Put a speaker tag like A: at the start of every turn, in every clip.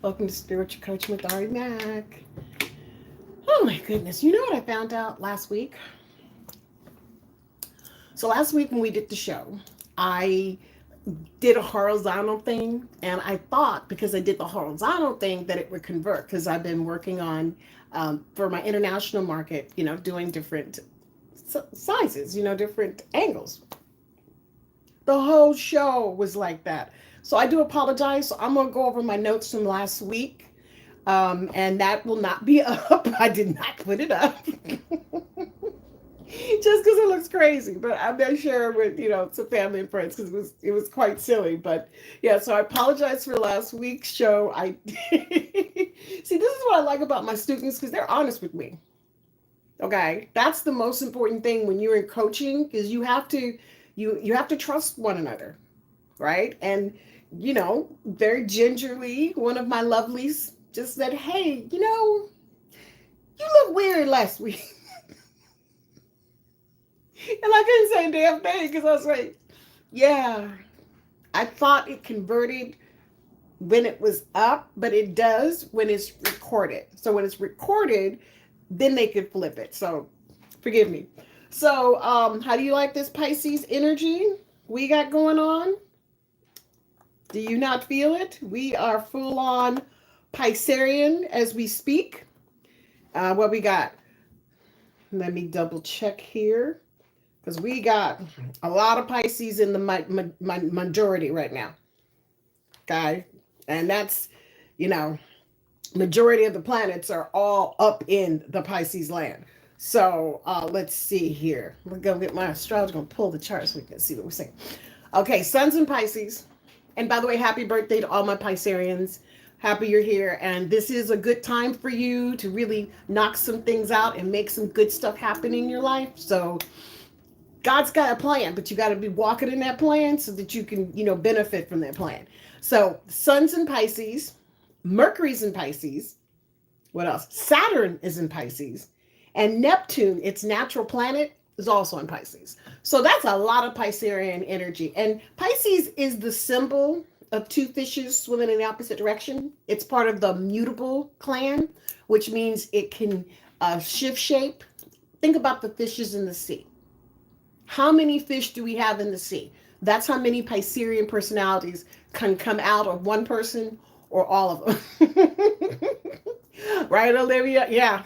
A: Welcome to Spiritual Coaching with Ari Mac. Oh my goodness. You know what I found out last week? So last week when we did the show, I did a horizontal thing, and I thought because I did the horizontal thing that it would convert because I've been working on for my international market, doing different sizes, different angles. The whole show was like that. So I do apologize. So I'm going to go over my notes from last week. And that will not be up. I did not put it up. Just because it looks crazy, but I'm not sure with some family and friends because it was quite silly. But yeah, so I apologize for last week's show. I see, this is what I like about my students because they're honest with me. Okay, that's the most important thing when you're in coaching because you have to trust one another, right? And very gingerly, one of my lovelies just said, "Hey, you look weird last week." And I couldn't say a damn thing because I was like, yeah, I thought it converted when it was up, but it does when it's recorded. So when it's recorded, then they could flip it. So forgive me. So how do you like this Pisces energy we got going on? Do you not feel it? We are full on Piscean as we speak. What we got? Let me double check here because we got a lot of Pisces in the majority right now. Okay. And that's, you know, majority of the planets are all up in the Pisces land. So let's see here. We're going to get my astrologer, going to pull the chart so we can see what we're saying. Okay, Sun's in Pisces. And by the way, happy birthday to all my Pisceans. Happy you're here. And this is a good time for you to really knock some things out and make some good stuff happen in your life. So God's got a plan, but you got to be walking in that plan so that you can, benefit from that plan. So Sun's in Pisces, Mercury's in Pisces. What else? Saturn is in Pisces. And Neptune, its natural planet, is also in Pisces. So that's a lot of Piscean energy. And Pisces is the symbol of two fishes swimming in the opposite direction. It's part of the mutable clan, which means it can shift shape. Think about the fishes in the sea. How many fish do we have in the sea? That's how many Piscean personalities can come out of one person or all of them. Right, Olivia? Yeah.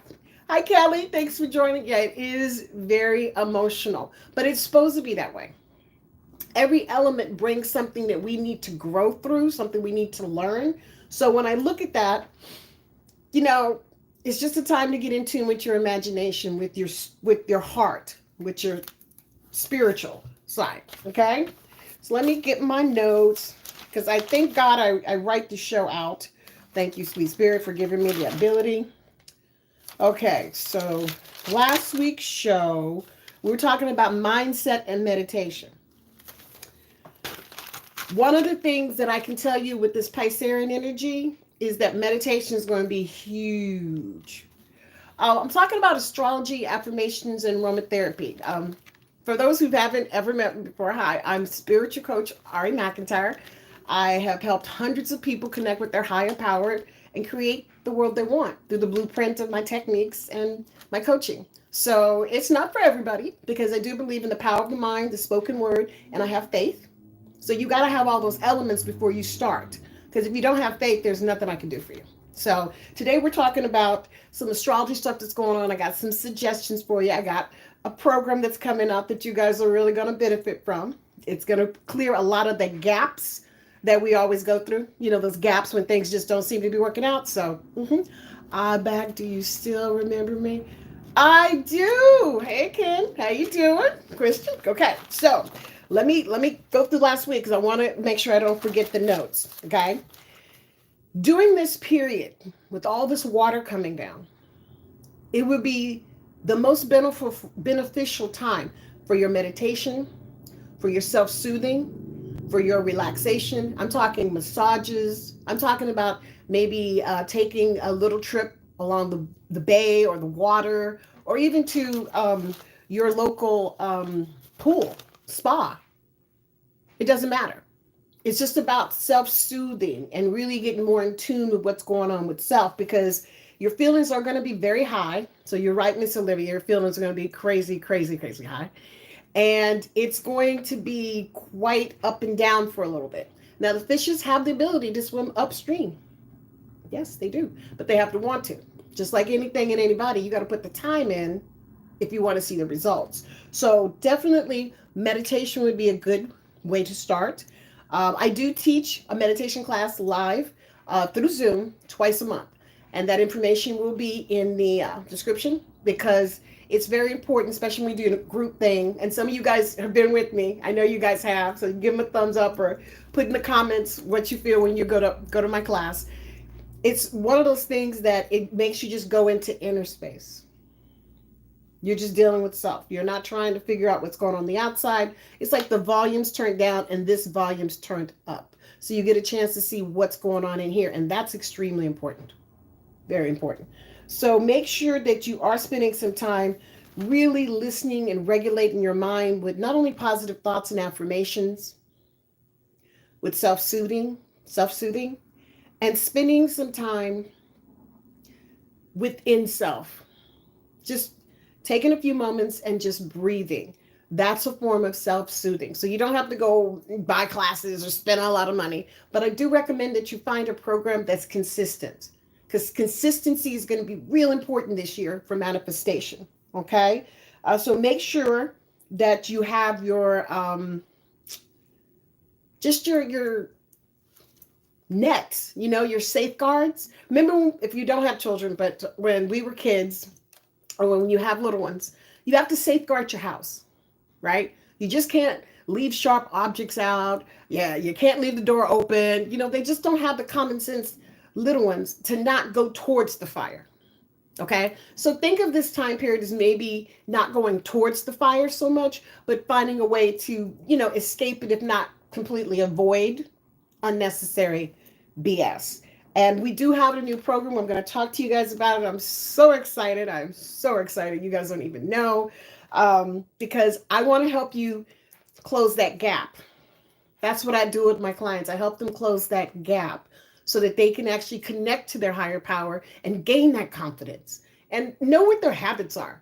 A: Hi, Kelly. Thanks for joining. Yeah, it is very emotional, but it's supposed to be that way. Every element brings something that we need to grow through, something we need to learn. So when I look at that, it's just a time to get in tune with your imagination, with your heart, with your spiritual side. Okay, so let me get my notes because I thank God I write the show out. Thank you, sweet spirit, for giving me the ability. Okay, so last week's show we were talking about mindset and meditation. One of the things that I can tell you with this Piscean energy is that meditation is going to be huge. I'm talking about astrology, affirmations, and aromatherapy. For those who haven't ever met me before, hi, I'm spiritual coach Ari McIntyre. I have helped hundreds of people connect with their higher power and create the world they want through the blueprint of my techniques and my coaching. So it's not for everybody because I do believe in the power of the mind, the spoken word, and I have faith. So you got to have all those elements before you start. Because if you don't have faith, there's nothing I can do for you. So today we're talking about some astrology stuff that's going on. I got some suggestions for you. I got a program that's coming up that you guys are really going to benefit from. It's going to clear a lot of the gaps that we always go through. Those gaps when things just don't seem to be working out. So, back. Do you still remember me? I do. Hey, Ken. How you doing? Christian? Okay. So let me go through last week because I want to make sure I don't forget the notes. Okay. During this period, with all this water coming down, it would be the most beneficial time for your meditation, for your self-soothing, for your relaxation. I'm talking massages. I'm talking about maybe taking a little trip along the bay or the water, or even to your local pool, spa. It doesn't matter. It's just about self-soothing and really getting more in tune with what's going on with self, because your feelings are going to be very high. So you're right, Miss Olivia, your feelings are going to be crazy, crazy, crazy high. And it's going to be quite up and down for a little bit. Now, the fishes have the ability to swim upstream. Yes, they do, but they have to want to. Just like anything and anybody, you got to put the time in if you want to see the results. So definitely meditation would be a good way to start. I do teach a meditation class live through Zoom twice a month. And that information will be in the description, because it's very important, especially when we do a group thing. And some of you guys have been with me. I know you guys have. So give them a thumbs up or put in the comments what you feel when you go to my class. It's one of those things that it makes you just go into inner space. You're just dealing with self. You're not trying to figure out what's going on the outside. It's like the volume's turned down and this volume's turned up. So you get a chance to see what's going on in here. And that's extremely important. Very important. So make sure that you are spending some time really listening and regulating your mind with not only positive thoughts and affirmations, with self-soothing, and spending some time within self. Just taking a few moments and just breathing. That's a form of self-soothing. So you don't have to go buy classes or spend a lot of money, but I do recommend that you find a program that's consistent, because consistency is going to be real important this year for manifestation. Okay. So make sure that you have your, just your nets, your safeguards. Remember, if you don't have children, but when we were kids, or when you have little ones, you have to safeguard your house, right? You just can't leave sharp objects out. Yeah, you can't leave the door open. They just don't have the common sense, little ones, to not go towards the fire. Okay, so think of this time period as maybe not going towards the fire so much, but finding a way to, escape it, if not completely avoid unnecessary BS. And we do have a new program. I'm going to talk to you guys about it. I'm so excited. I'm so excited. You guys don't even know, because I want to help you close that gap. That's what I do with my clients. I help them close that gap so that they can actually connect to their higher power and gain that confidence and know what their habits are.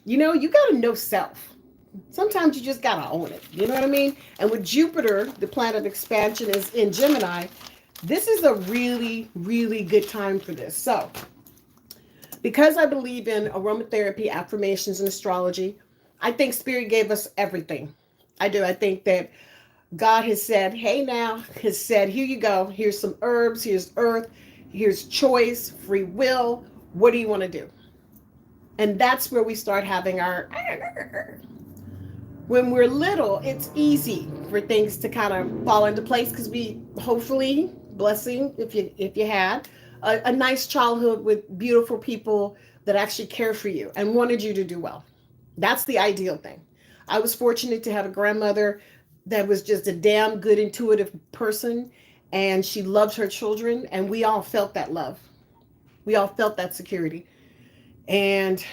A: You got to know self. Sometimes you just got to own it. You know what I mean? And with Jupiter, the planet of expansion, is in Gemini, this is a really, really good time for this. So, because I believe in aromatherapy, affirmations, and astrology, I think Spirit gave us everything. I do. I think that God has said, hey, here you go. Here's some herbs. Here's earth. Here's choice, free will. What do you want to do? And that's where we start having our... When we're little, it's easy for things to kind of fall into place, because we, hopefully, blessing, if you had a nice childhood with beautiful people that actually care for you and wanted you to do well. That's the ideal thing. I was fortunate to have a grandmother that was just a damn good, intuitive person, and she loved her children, and we all felt that love. We all felt that security. And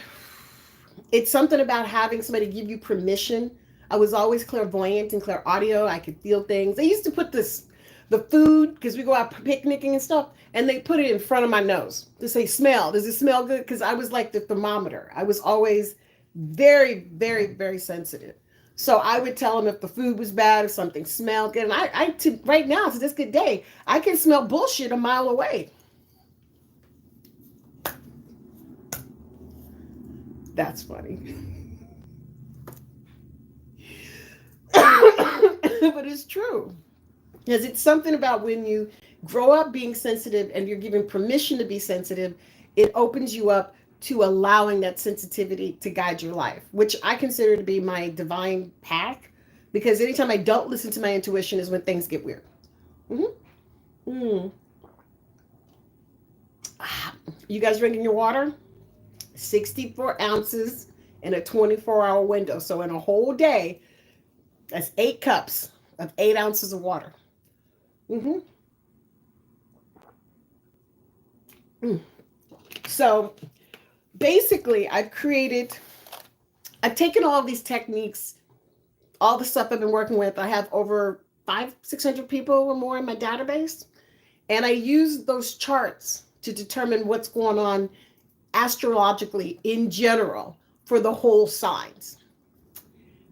A: it's something about having somebody give you permission. I was always clairvoyant and clairaudio. I could feel things. They used to put the food, because we go out picnicking and stuff, and they put it in front of my nose to say, smell. Does it smell good? Because I was like the thermometer. I was always very, very, very sensitive. So I would tell them if the food was bad, if something smelled good. And right now, to this good day, I can smell bullshit a mile away. That's funny. But it's true. Because it's something about when you grow up being sensitive and you're given permission to be sensitive, it opens you up to allowing that sensitivity to guide your life, which I consider to be my divine path, because anytime I don't listen to my intuition is when things get weird. Mm-hmm. Mm. You guys drinking your water? 64 ounces in a 24-hour window. So in a whole day, that's 8 cups of 8 ounces of water. Mm-hmm. Mm. So basically, I've taken all these techniques, all the stuff I've been working with. I have over 600 people or more in my database. And I use those charts to determine what's going on astrologically in general for the whole signs.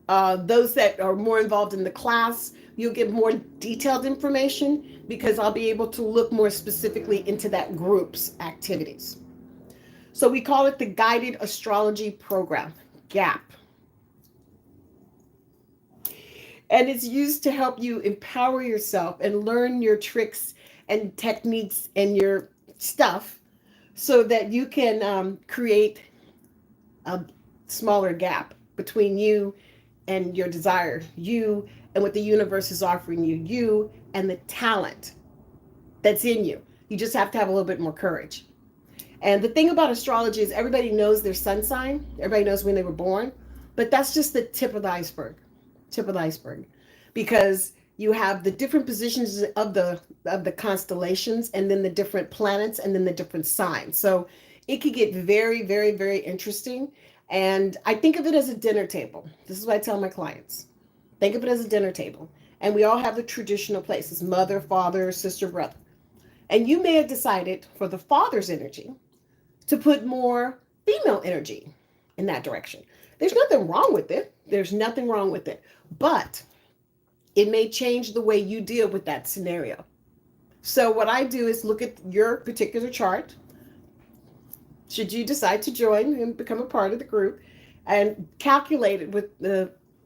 A: Those that are more involved in the class, you'll get more detailed information because I'll be able to look more specifically into that group's activities. So we call it the Guided Astrology Program, GAP. And it's used to help you empower yourself and learn your tricks and techniques and your stuff so that you can create a smaller gap between you and your desire, you and what the universe is offering you, you and the talent that's in you. You just have to have a little bit more courage. And the thing about astrology is everybody knows their sun sign, everybody knows when they were born, but that's just the tip of the iceberg. Tip of the iceberg. Because you have the different positions of the constellations and then the different planets and then the different signs. So it could get very, very, very interesting. And I think of it as a dinner table. This is what I tell my clients. Think of it as a dinner table. And we all have the traditional places, mother, father, sister, brother. And you may have decided for the father's energy to put more female energy in that direction. There's nothing wrong with it. There's nothing wrong with it. But it may change the way you deal with that scenario. So what I do is look at your particular chart. Should you decide to join and become a part of the group, and calculate it with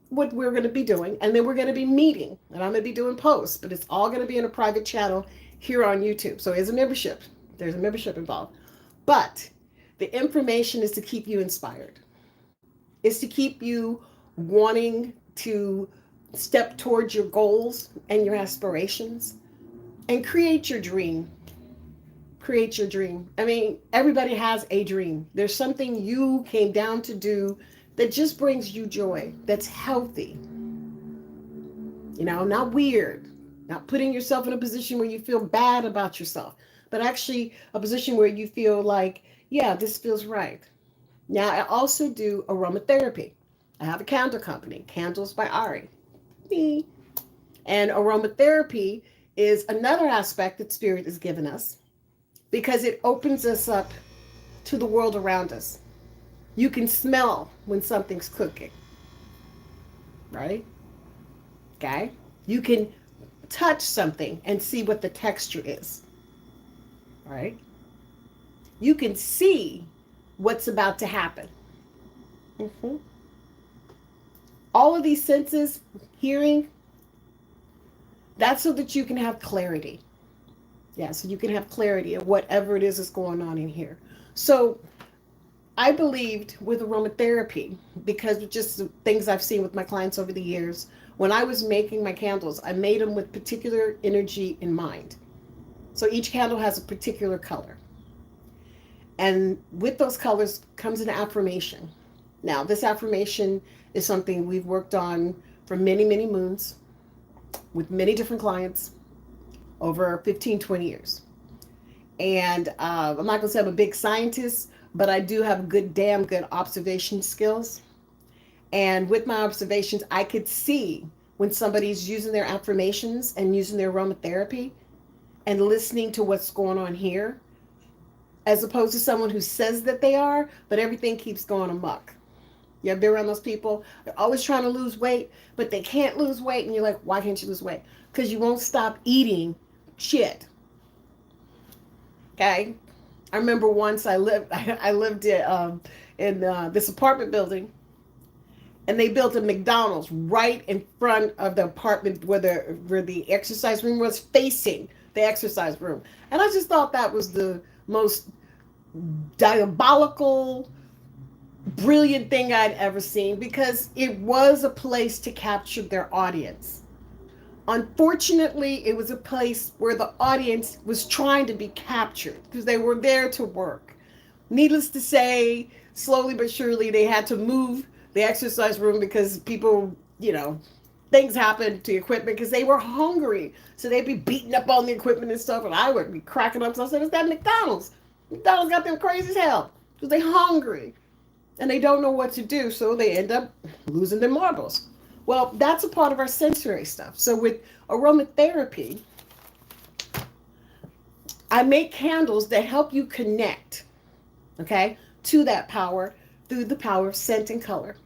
A: what we're going to be doing. And then we're going to be meeting, and I'm going to be doing posts, but it's all going to be in a private channel here on YouTube. So there's a membership. There's a membership involved. But the information is to keep you inspired. It's to keep you wanting to step towards your goals and your aspirations and create your dream. Create your dream. I mean, everybody has a dream. There's something you came down to do that just brings you joy, that's healthy. You know, not weird, not putting yourself in a position where you feel bad about yourself, but actually a position where you feel like, yeah, this feels right. Now, I also do aromatherapy. I have a candle company, Candles by Ari. And aromatherapy is another aspect that Spirit has given us because it opens us up to the world around us. You can smell when something's cooking, right? Okay? You can touch something and see what the texture is, right? You can see what's about to happen. Mm-hmm. All of these senses, hearing, that's so that you can have clarity. Yeah, so you can have clarity of whatever it is that's going on in here. So I believed with aromatherapy, because of just the things I've seen with my clients over the years, when I was making my candles, I made them with particular energy in mind. So each candle has a particular color. And with those colors comes an affirmation. Now, this affirmation is something we've worked on for many, many moons with many different clients over 15, 20 years. And I'm not going to say I'm a big scientist, but I do have damn good observation skills. And with my observations, I could see when somebody's using their affirmations and using their aromatherapy and listening to what's going on here, as opposed to someone who says that they are, but everything keeps going amok. You ever been around those people? They're always trying to lose weight, but they can't lose weight. And you're like, why can't you lose weight? Because you won't stop eating shit. Okay? I remember once I lived in this apartment building, and they built a McDonald's right in front of the apartment where the exercise room was, facing the exercise room. And I just thought that was the most diabolical, brilliant thing I'd ever seen, because it was a place to capture their audience. Unfortunately, it was a place where the audience was trying to be captured because they were there to work. Needless to say, slowly but surely, they had to move the exercise room because people, things happened to equipment because they were hungry. So they'd be beating up on the equipment and stuff, and I would be cracking up. So I said, it's that McDonald's. McDonald's got them crazy as hell because they're hungry and they don't know what to do. So they end up losing their marbles. Well, that's a part of our sensory stuff. So with aromatherapy, I make candles that help you connect, okay, to that power through the power of scent and color.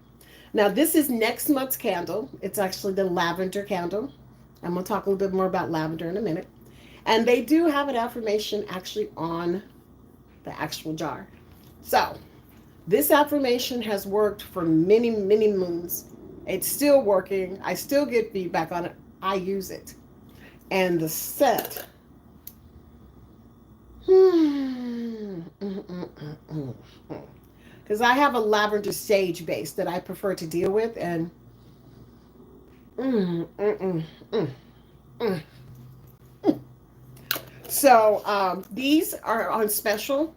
A: Now, this is next month's candle. It's actually the lavender candle. I'm going to talk a little bit more about lavender in a minute. And they do have an affirmation actually on the actual jar. So, this affirmation has worked for many, many moons. It's still working. I still get feedback on it. I use it. And the scent. Because I have a lavender sage base that I prefer to deal with. And mm, mm, mm, mm, mm. So these are on special.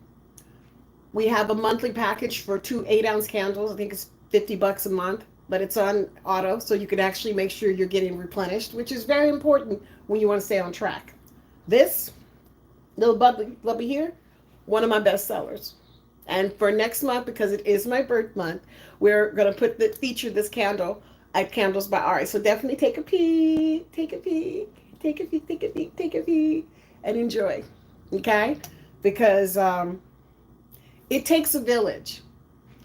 A: We have a monthly package for two 8-ounce candles. I think it's $50 a month, but it's on auto, so you can actually make sure you're getting replenished, which is very important when you want to stay on track. This little bubby here, one of my best sellers. And for next month, because it is my birth month, we're going to feature this candle at Candles by Ari. So definitely take a peek, take a peek, take a peek, take a peek, take a peek, and enjoy. Okay? Because it takes a village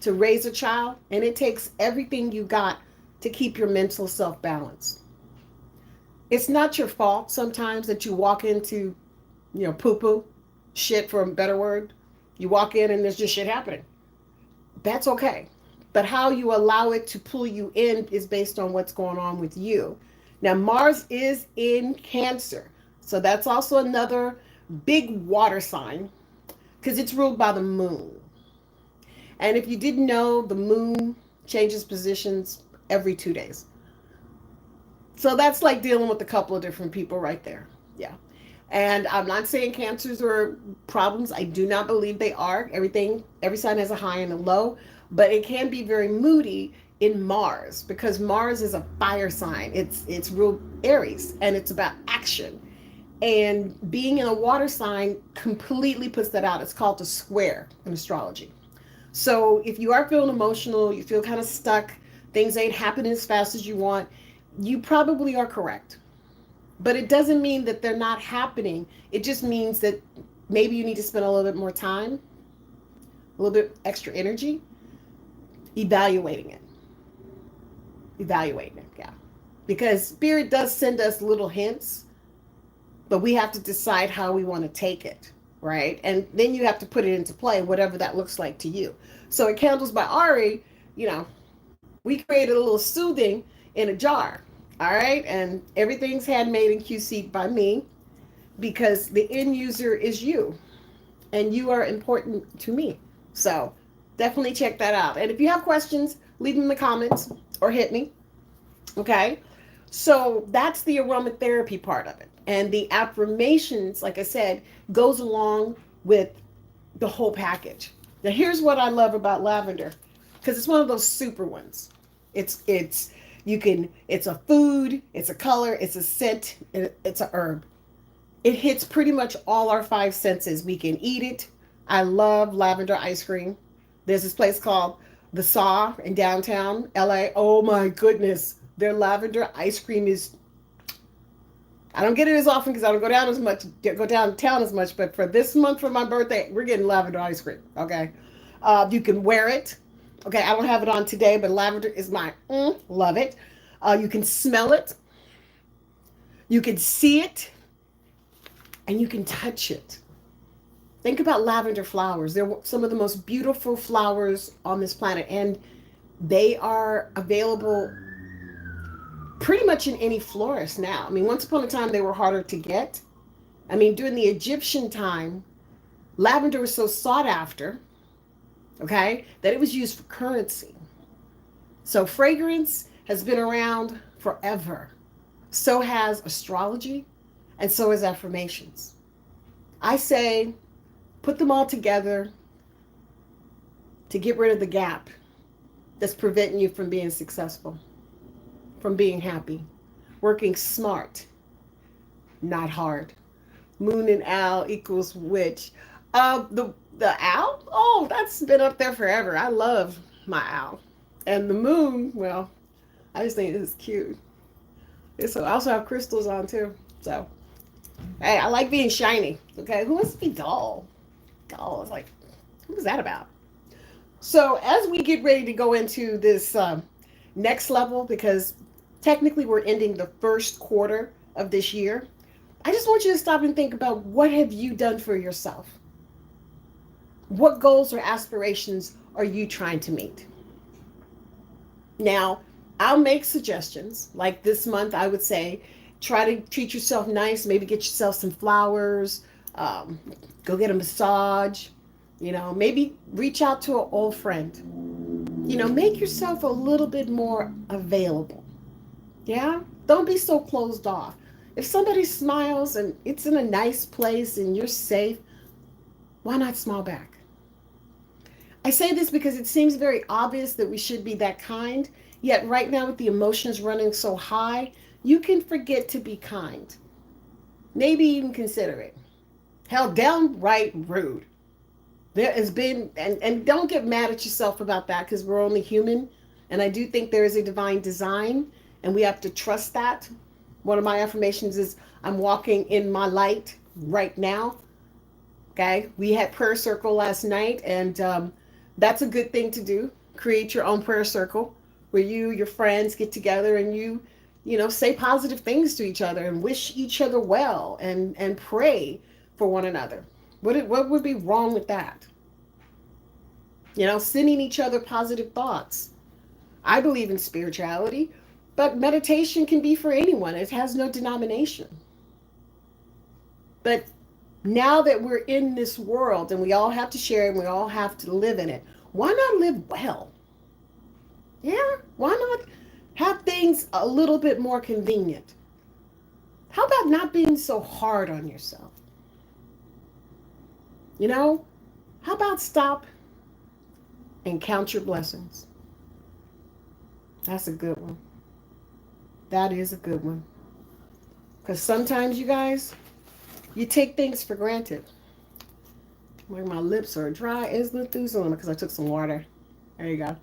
A: to raise a child, and it takes everything you got to keep your mental self balanced. It's not your fault sometimes that you walk into, poo poo, shit for a better word. You walk in and there's just shit happening. That's okay. But how you allow it to pull you in is based on what's going on with you. Now, Mars is in Cancer. So that's also another big water sign because it's ruled by the moon. And if you didn't know, the moon changes positions every 2 days. So that's like dealing with a couple of different people right there. Yeah. And I'm not saying cancers are problems. I do not believe they are. Every sign has a high and a low, but it can be very moody in Mars because Mars is a fire sign. It's real Aries, and it's about action. And being in a water sign completely puts that out. It's called a square in astrology. So if you are feeling emotional, you feel kind of stuck, things ain't happening as fast as you want, you probably are correct. But it doesn't mean that they're not happening. It just means that maybe you need to spend a little bit more time, a little bit extra energy, evaluating it. Evaluating it, yeah. Because Spirit does send us little hints, but we have to decide how we want to take it, right? And then you have to put it into play, whatever that looks like to you. So at Candles by Ari, we created a little soothing in a jar. All right. And everything's handmade and QC'd by me because the end user is you and you are important to me. So definitely check that out. And if you have questions, leave them in the comments or hit me. Okay. So that's the aromatherapy part of it. And the affirmations, like I said, goes along with the whole package. Now, here's what I love about lavender because it's one of those super ones. It's a food, it's a color, it's a scent, it's a herb. It hits pretty much all our 5 senses. We can eat it. I love lavender ice cream. There's this place called The Saw in downtown LA. Oh my goodness. Their lavender ice cream is, I don't get it as often because I don't go downtown as much, but for this month for my birthday, we're getting lavender ice cream. Okay. You can wear it. Okay, I don't have it on today, but lavender is my love it. You can smell it. You can see it. And you can touch it. Think about lavender flowers. They're some of the most beautiful flowers on this planet. And they are available pretty much in any florist now. I mean, once upon a time, they were harder to get. I mean, during the Egyptian time, lavender was so sought after, okay, that it was used for currency. So fragrance has been around forever. So has astrology, and so has affirmations. I say, put them all together to get rid of the gap that's preventing you from being successful, from being happy, working smart, not hard. Moon and owl equals which? The owl? Oh, that's been up there forever. I love my owl. And the moon, well, I just think this is cute. So I also have crystals on too. So hey, I like being shiny. Okay, who wants to be dull? Dull. It's like, who's that about? So as we get ready to go into this next level, because technically we're ending the first quarter of this year, I just want you to stop and think about what have you done for yourself? What goals or aspirations are you trying to meet? Now, I'll make suggestions. Like this month, I would say try to treat yourself nice, maybe get yourself some flowers, um, go get a massage, maybe reach out to an old friend. Make yourself a little bit more available. Yeah? Don't be so closed off. If somebody smiles and it's in a nice place and you're safe, why not smile back? I say this because it seems very obvious that we should be that kind, yet right now with the emotions running so high, you can forget to be kind. Maybe even considerate. Hell, downright rude. There has been, and don't get mad at yourself about that because we're only human. And I do think there is a divine design and we have to trust that. One of my affirmations is I'm walking in my light right now. Okay. We had prayer circle last night and that's a good thing to do. Create your own prayer circle where your friends get together and say positive things to each other and wish each other well and pray for one another. What would be wrong with that? Sending each other positive thoughts. I believe in spirituality, but meditation can be for anyone. It has no denomination. But now that we're in this world and we all have to share and we all have to live in it, why not live well? Yeah, why not have things a little bit more convenient? How about not being so hard on yourself? How about stop and count your blessings? That's a good one. That is a good one. Because sometimes, you guys, you take things for granted. Like my lips are dry as Methuselah because I took some water. There you go.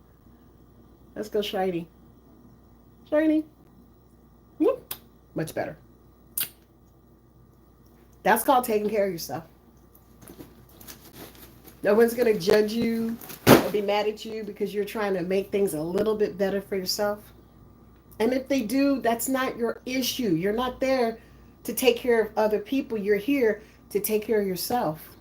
A: Let's go shiny. Shiny. Whoop. Much better. That's called taking care of yourself. No one's going to judge you or be mad at you because you're trying to make things a little bit better for yourself. And if they do, that's not your issue. You're not there to take care of other people. You're here to take care of yourself.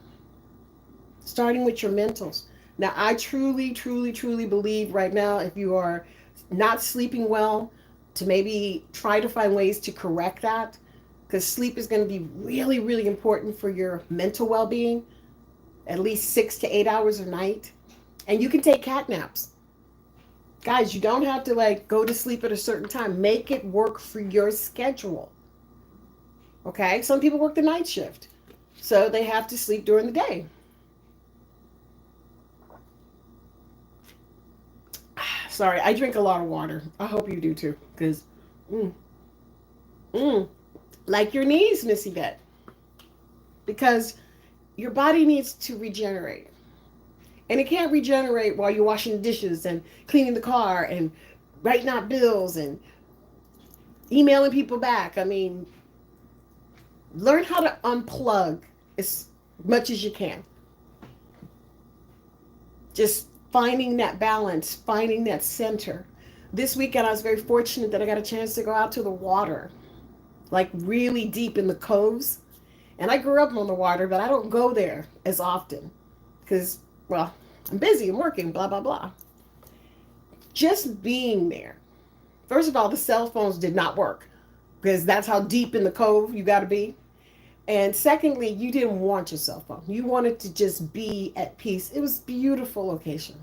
A: Starting with your mentals. Now, I truly, truly, truly believe right now if you are not sleeping well, to maybe try to find ways to correct that because sleep is going to be really, really important for your mental well-being. At least 6 to 8 hours a night. And you can take cat naps. Guys, you don't have to go to sleep at a certain time. Make it work for your schedule. Okay? Some people work the night shift. So they have to sleep during the day. Sorry, I drink a lot of water. I hope you do too. Because, like your knees, Missy Bet. Because your body needs to regenerate. And it can't regenerate while you're washing the dishes and cleaning the car and writing out bills and emailing people back. I mean, learn how to unplug as much as you can. Just finding that balance, finding that center. This weekend, I was very fortunate that I got a chance to go out to the water, like really deep in the coves. And I grew up on the water, but I don't go there as often because, well, I'm busy, I'm working, blah, blah, blah. Just being there. First of all, the cell phones did not work because that's how deep in the cove you got to be. And secondly, you didn't want your cell phone. You wanted to just be at peace. It was a beautiful location.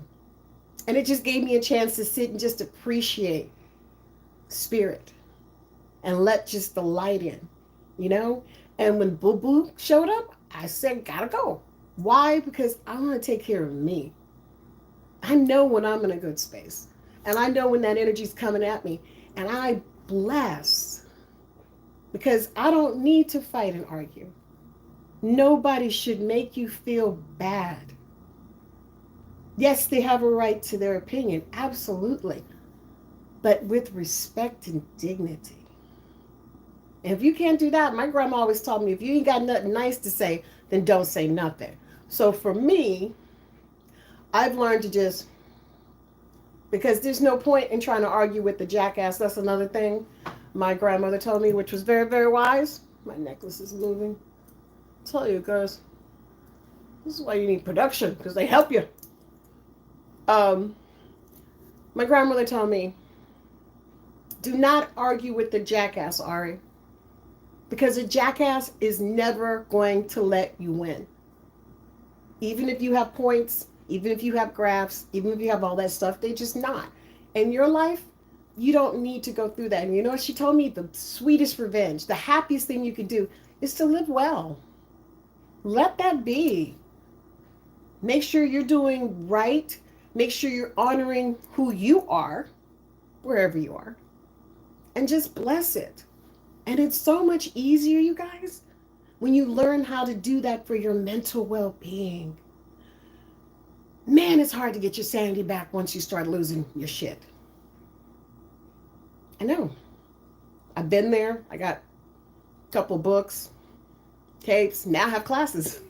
A: And it just gave me a chance to sit and just appreciate spirit and let just the light in, And when Boo Boo showed up, I said, gotta go. Why? Because I want to take care of me. I know when I'm in a good space. And I know when that energy's coming at me. And I bless. Because I don't need to fight and argue. Nobody should make you feel bad. Yes, they have a right to their opinion. Absolutely. but with respect and dignity. And if you can't do that, my grandma always told me, if you ain't got nothing nice to say, then don't say nothing. So for me, I've learned to just, because there's no point in trying to argue with the jackass. That's another thing my grandmother told me, which was very, very wise. My necklace is moving. I'll tell you, guys, this is why you need production, because they help you. Um, my grandmother told me, do not argue with the jackass, Ari, because a jackass is never going to let you win. Even if you have points, even if you have graphs, even if you have all that stuff, they just not. In your life, you don't need to go through that. And you know what she told me? The sweetest revenge, the happiest thing you can do is to live well. Let that be. Make sure you're doing right. Make sure you're honoring who you are, wherever you are, and just bless it. And it's so much easier, you guys, when you learn how to do that for your mental well-being. Man, it's hard to get your sanity back once you start losing your shit. I know. I've been there. I got a couple books, tapes. Now I have classes.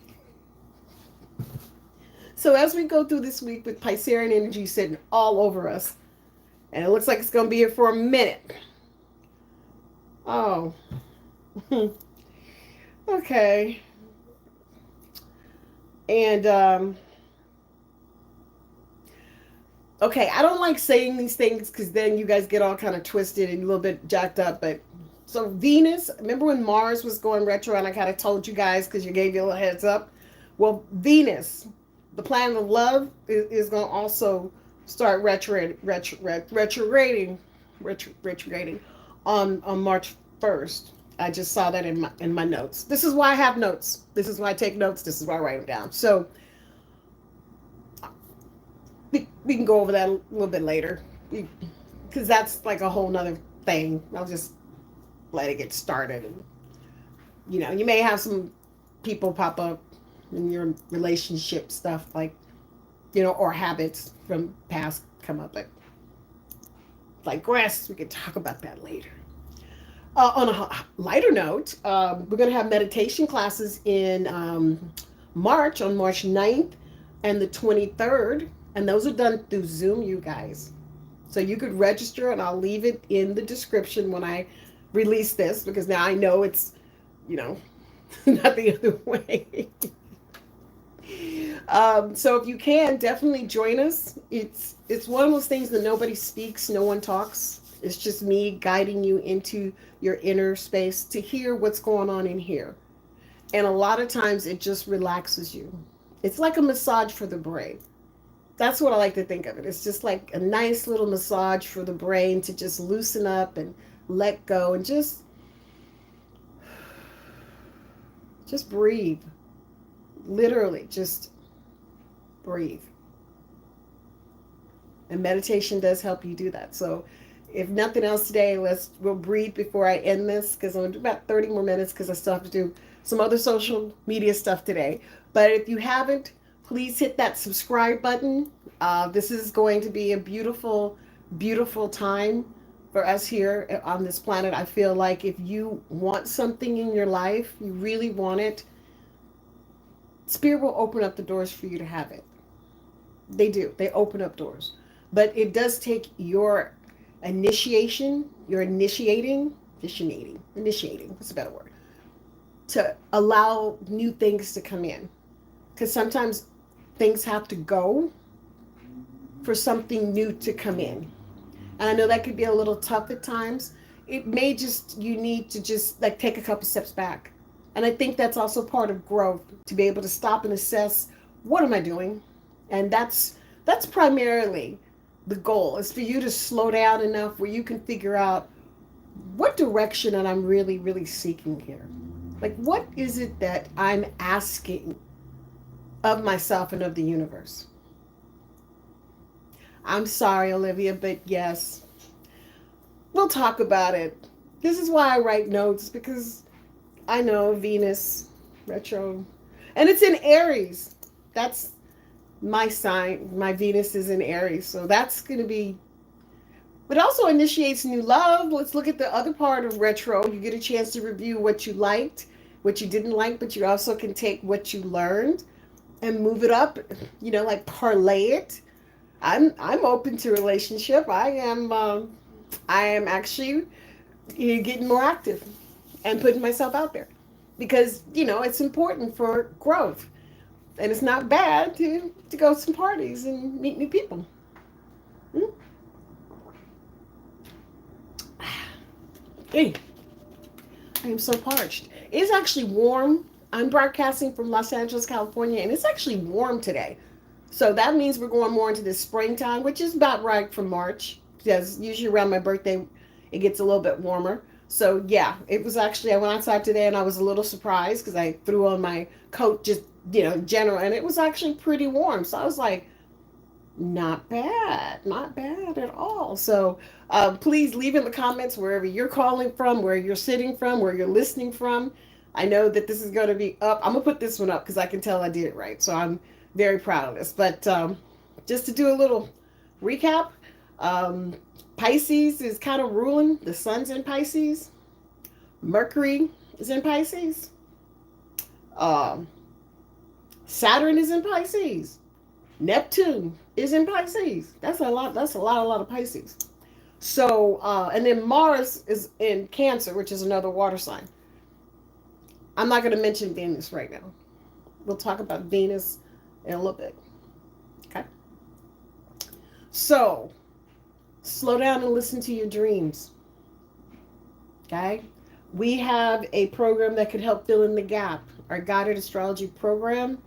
A: So as we go through this week with Piscean energy sitting all over us, and it looks like it's going to be here for a minute. Oh. Okay. And, okay, I don't like saying these things because then you guys get all kind of twisted and a little bit jacked up. But so Venus, remember when Mars was going retro and I kind of told you guys because you gave you a little heads up? Well, Venus, the planet of love, is going to also start retrograding on March 1st. I just saw that in my notes. This is why I have notes. This is why I take notes. This is why I write them down. So we can go over that a little bit later because that's like a whole nother thing. I'll just let it get started. And, you know, you may have some people pop up in your relationship stuff, like, you know, or habits from past come up. But like grass, we can talk about that later. On a lighter note, we're going to have meditation classes in March, on March 9th and the 23rd. And those are done through Zoom, you guys. So you could register, and I'll leave it in the description when I release this, because now I know it's, you know, not the other way. So if you can, definitely join us. It's one of those things that nobody speaks, no one talks. It's just me guiding you into your inner space to hear what's going on in here. And a lot of times it just relaxes you. It's like a massage for the brain. That's what I like to think of it. It's just like a nice little massage for the brain to just loosen up and let go and just breathe. Literally, just breathe. And meditation does help you do that. So if nothing else today, we'll breathe before I end this, because I'm going to do about 30 more minutes because I still have to do some other social media stuff today. But if you haven't, please hit that subscribe button. This is going to be a beautiful, beautiful time for us here on this planet. I feel like if you want something in your life, you really want it, Spirit will open up the doors for you to have it. They do. They open up doors. But it does take your initiating, what's a better word, to allow new things to come in. Because sometimes things have to go for something new to come in. And I know that could be a little tough at times. It may just, you need to just like take a couple steps back. And I think that's also part of growth, to be able to stop and assess, what am I doing? And that's primarily the goal, is for you to slow down enough where you can figure out what direction that I'm really, really seeking here. Like, what is it that I'm asking of myself and of the universe? I'm sorry, Olivia, but yes, we'll talk about it. This is why I write notes, because I know Venus retro, and it's in Aries. That's my sign. My Venus is in Aries, so that's going to be But also initiates new love. Let's look at the other part of retro. You get a chance to review what you liked, what you didn't like, but you also can take what you learned and move it up, like parlay it. I'm open to relationship. I am actually getting more active and putting myself out there because it's important for growth, and it's not bad to go to some parties and meet new people. Mm. Hey, I am so parched. It's actually warm. I'm broadcasting from Los Angeles, California, and it's actually warm today. So that means we're going more into the springtime, which is about right for March. Because usually around my birthday, it gets a little bit warmer. So yeah, it was actually, I went outside today and I was a little surprised because I threw on my coat just, general, and it was actually pretty warm. So I was like, not bad at all. So please leave in the comments wherever you're calling from, where you're sitting from, where you're listening from. I know that this is going to be up. I'm going to put this one up because I can tell I did it right. So I'm very proud of this. But just to do a little recap, um, Pisces is kind of ruling. The sun's in Pisces. Mercury is in Pisces. Um, Saturn is in Pisces. Neptune is in Pisces. That's a lot. That's a lot of Pisces. So, and then Mars is in Cancer, which is another water sign. I'm not going to mention Venus right now. We'll talk about Venus in a little bit. Okay. So, slow down and listen to your dreams. Okay. We have a program that could help fill in the gap. Our guided astrology program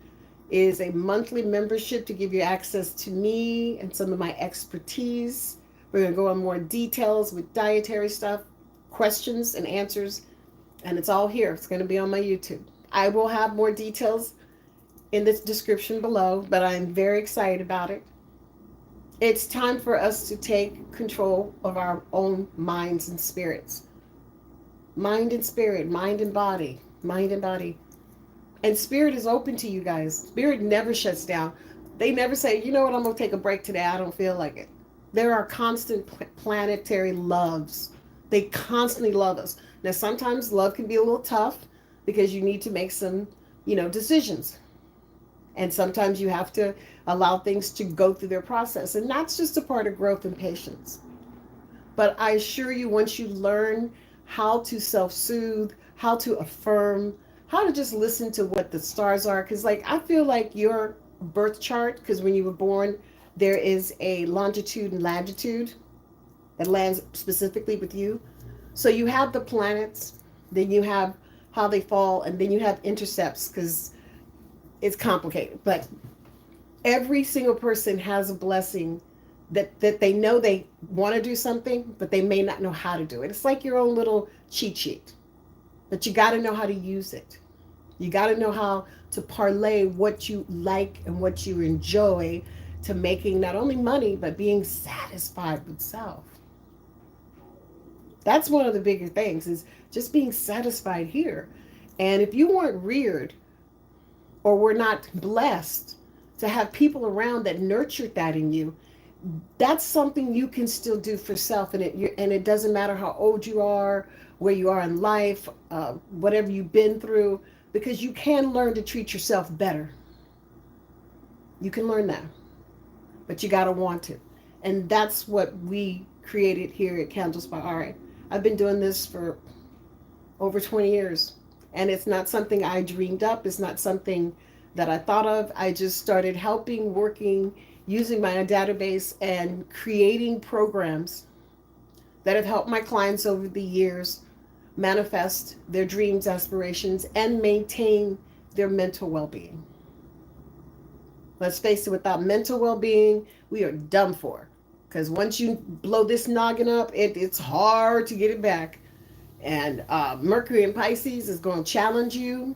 A: is a monthly membership to give you access to me and some of my expertise. We're going to go on more details with dietary stuff, questions and answers, and it's all here. It's going to be on my YouTube. I will have more details in the description below, but I'm very excited about it. It's time for us to take control of our own minds and spirits. Mind and spirit, mind and body, mind and body. And spirit is open to you guys. Spirit never shuts down. They never say, you know what, I'm going to take a break today. I don't feel like it. There are constant planetary loves. They constantly love us. Now, sometimes love can be a little tough because you need to make some, decisions. And sometimes you have to allow things to go through their process. And that's just a part of growth and patience. But I assure you, once you learn how to self-soothe, how to affirm, how to just listen to what the stars are, because I feel like your birth chart, because when you were born, there is a longitude and latitude that lands specifically with you. So you have the planets, then you have how they fall, and then you have intercepts, because it's complicated. But every single person has a blessing that they know they want to do something, but they may not know how to do it. It's like your own little cheat sheet, but you got to know how to use it. You got to know how to parlay what you like and what you enjoy to making not only money, but being satisfied with self. That's one of the bigger things, is just being satisfied here. And if you weren't reared or were not blessed to have people around that nurtured that in you, that's something you can still do for self. And it doesn't matter how old you are, where you are in life, whatever you've been through, because you can learn to treat yourself better. You can learn that, but you got to want to. And that's what we created here at Candles by Ari. I've been doing this for over 20 years, and it's not something I dreamed up. It's not something that I thought of. I just started helping, working, using my database and creating programs that have helped my clients over the years manifest their dreams, aspirations, and maintain their mental well-being. Let's face it, without mental well-being, we are done for. Because once you blow this noggin up, it's hard to get it back. And Mercury in Pisces is going to challenge you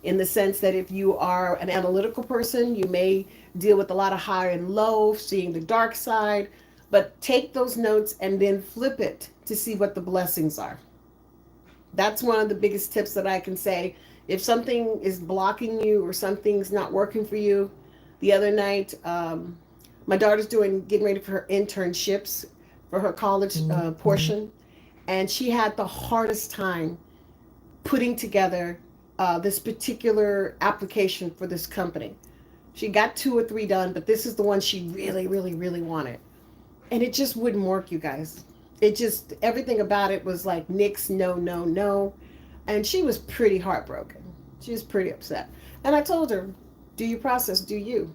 A: in the sense that if you are an analytical person, you may deal with a lot of high and low, seeing the dark side. But take those notes and then flip it to see what the blessings are. That's one of the biggest tips that I can say. If something is blocking you or something's not working for you, the other night, my daughter's getting ready for her internships for her college portion, and she had the hardest time putting together this particular application for this company. She got two or three done, but this is the one she really, really, really wanted. And it just wouldn't work, you guys. It just, everything about it was like nix, no, no, no. And she was pretty heartbroken. She was pretty upset. And I told her, do your process, do you.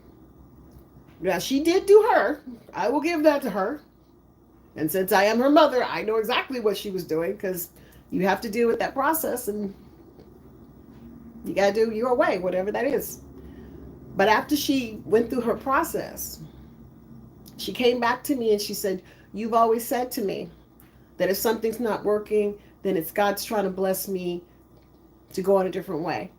A: Now, she did do her. I will give that to her. And since I am her mother, I know exactly what she was doing because you have to deal with that process and you got to do your way, whatever that is. But after she went through her process, she came back to me and she said, you've always said to me that if something's not working, then it's God's trying to bless me to go on a different way.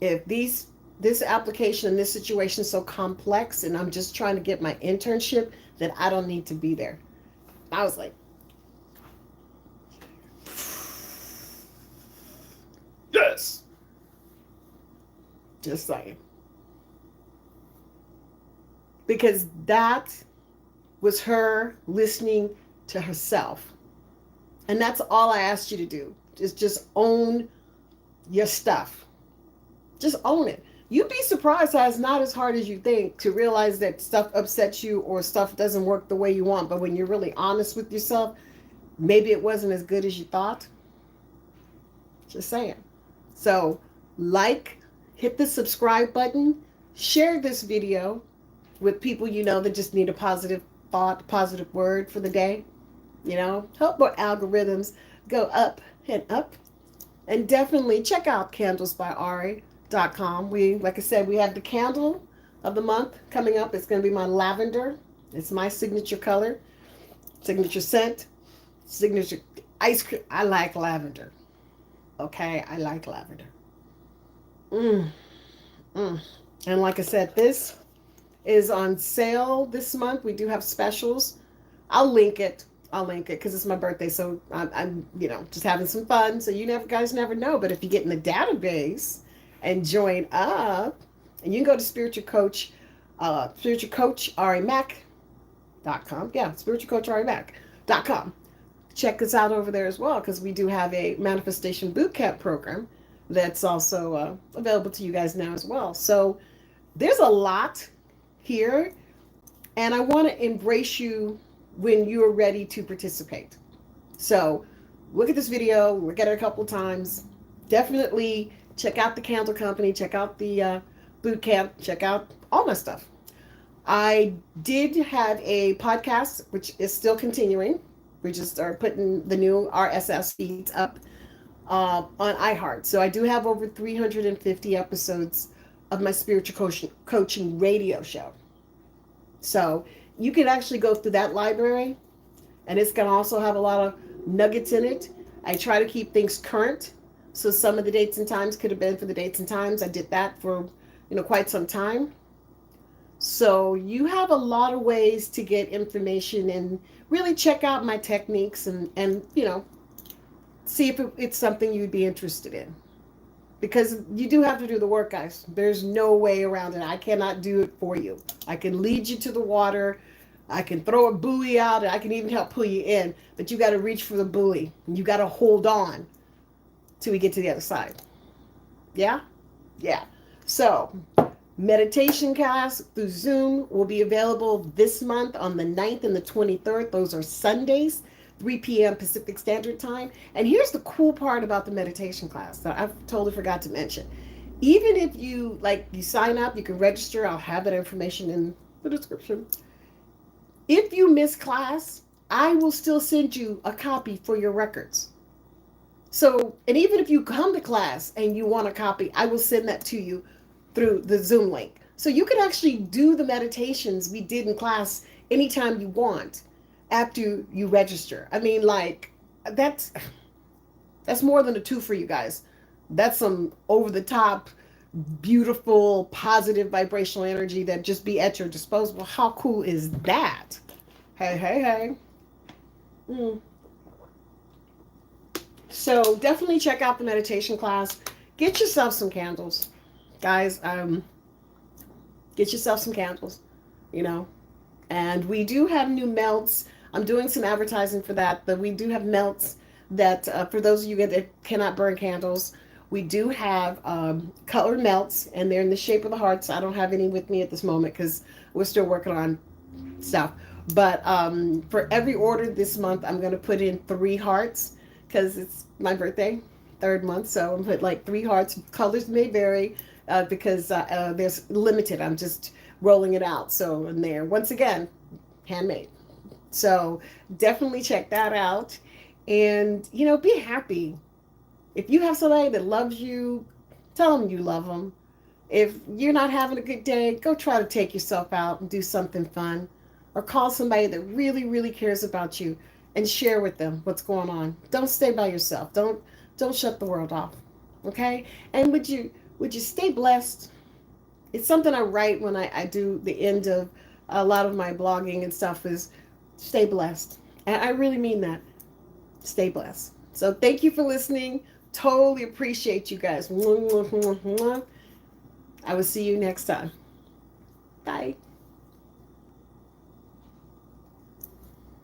A: If this application and this situation is so complex and I'm just trying to get my internship, then I don't need to be there. I was like, yes. Just saying. Because that was her listening to herself. And that's all I asked you to do. Is just own your stuff. Just own it. You'd be surprised how it's not as hard as you think to realize that stuff upsets you or stuff doesn't work the way you want. But when you're really honest with yourself, maybe it wasn't as good as you thought. Just saying. So, hit the subscribe button, share this video with people you know that just need a positive thought, positive word for the day. Help our algorithms go up and up. And definitely check out candlesbyari.com. Like I said, we have the candle of the month coming up. It's going to be my lavender. It's my signature color, signature scent, signature ice cream. I like lavender. Okay, I like lavender. And like I said, this is on sale this month. We do have specials. I'll link it because it's my birthday. So I'm just having some fun. So guys never know. But if you get in the database and join up, and you can go to spiritual coach Ari Mac.com. Yeah, spiritual coach Ari Mac.com. Check us out over there as well because we do have a manifestation bootcamp program that's also available to you guys now as well. So there's a lot here, and I want to embrace you when you're ready to participate. So look at this video, look at it a couple of times. Definitely check out the candle company, check out the boot camp, check out all my stuff. I did have a podcast, which is still continuing. We just are putting the new RSS feeds up on iHeart. So I do have over 350 episodes of my spiritual coaching radio show. So you can actually go through that library, and it's going to also have a lot of nuggets in it. I try to keep things current. So some of the dates and times could have been for the dates and times. I did that for, quite some time. So you have a lot of ways to get information and really check out my techniques and see if it's something you'd be interested in. Because you do have to do the work, guys. There's no way around it. I cannot do it for you. I can lead you to the water. I can throw a buoy out, and I can even help pull you in. But you got to reach for the buoy. And you got to hold on till we get to the other side. Yeah? Yeah. So, meditation class through Zoom will be available this month on the 9th and the 23rd. Those are Sundays, 3 p.m. Pacific Standard Time. And here's the cool part about the meditation class that I totally forgot to mention. Even if you sign up, you can register. I'll have that information in the description. If you miss class, I will still send you a copy for your records. So, and even if you come to class and you want a copy, I will send that to you through the Zoom link. So you can actually do the meditations we did in class anytime you want after you register. I mean, that's more than a two for you guys. That's some over the top, beautiful, positive vibrational energy that just be at your disposal. How cool is that? Hey. So definitely check out the meditation class. Get yourself some candles, guys. Get yourself some candles, and we do have new melts. I'm doing some advertising for that. But we do have melts that, for those of you that cannot burn candles, we do have colored melts, and they're in the shape of the hearts. I don't have any with me at this moment because we're still working on stuff. But for every order this month, I'm going to put in 3 hearts because it's my birthday, third month. So I'm put like 3 hearts. Colors may vary because there's limited. I'm just rolling it out. So in there, once again, handmade. So definitely check that out. And, be happy. If you have somebody that loves you, tell them you love them. If you're not having a good day, go try to take yourself out and do something fun. Or call somebody that really, really cares about you and share with them what's going on. Don't stay by yourself. Don't shut the world off. Okay? And would you stay blessed? It's something I write when I do the end of a lot of my blogging and stuff is stay blessed. And I really mean that. Stay blessed. So thank you for listening. Totally appreciate you guys. I will see you next time. Bye.